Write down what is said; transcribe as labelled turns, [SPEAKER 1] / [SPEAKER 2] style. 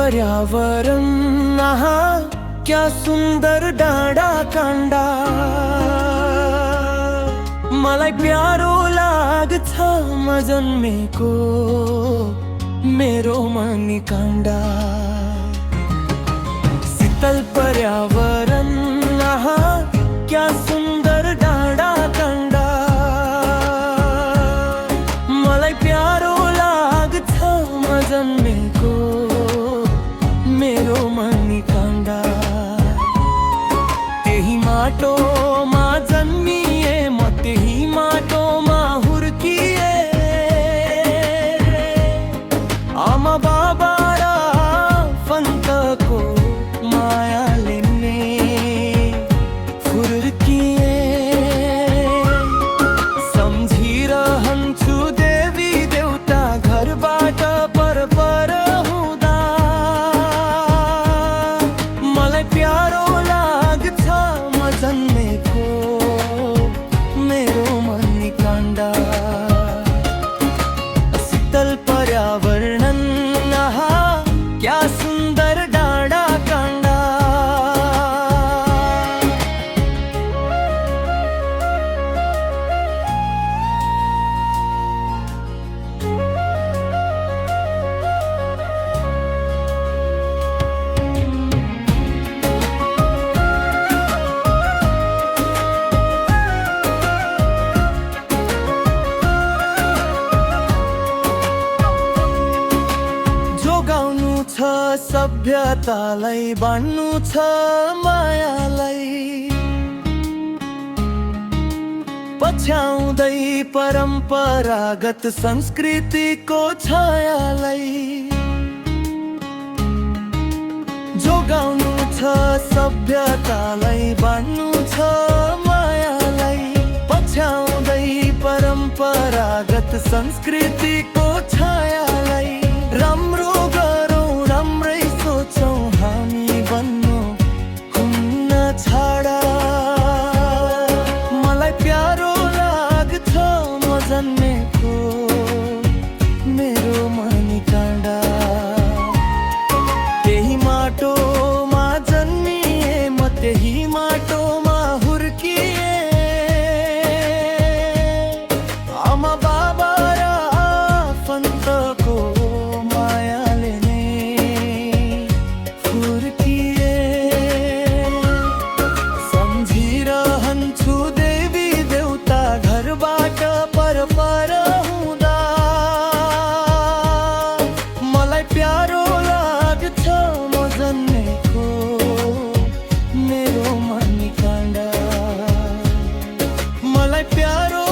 [SPEAKER 1] पर्यावरण आहा क्या सुन्दर डाँडा काण्डा मलाई प्यारो लाग्छ म जन्मेको मेरो मनी काण्डा। शीतल पर्यावरण आहा क्या सुन्दर डाँडा काण्डा मलाई प्यारो लाग्छ म जन्मेको मेरो मनी काण्डा। त्यही माटोमा जन्मिए म त्यही माटोमा हुर्किए आमा बाबा र आफन्तको मायाले नै हुर्किए। सम्झिरहन्छु देवी देउता घरबाट पर पर हुँदा मलाई प्यारो लाग्छ म जन्मेको मेरो मनी काण्डा। शीतल पर्यावरण आहा क्या सुन्दर डाँडा काण्डा। जोगाउनु छ सभ्यतालाई बाँड्नु छ मायालाई पछ्याउँदै परम्परागत संस्कृतिको छायालाई। जोगाउनु छ सभ्यतालाई बाँड्नु छ मायालाई पछ्याउँदै परम्परागत संस्कृतिको छायालाई। राम्रो गरौँ राम्रै सोचौँ हामी बन्नु हुन्न छाडा मलाई प्यारो लाग्छ म जन्मेको मेरो मनी काण्डा। त्यही माटोमा जन्मिए म त्यही माटोमा हुर्किए आमा बाबा र आफन्तको मायाले नै हुर्किए। सम्झिरहन्छु देवी देउता घरबाट पर पर हुँदा मलाई प्यारो लाग्छ म जन्मेको मेरो मनी काण्डा। मलाई प्यारो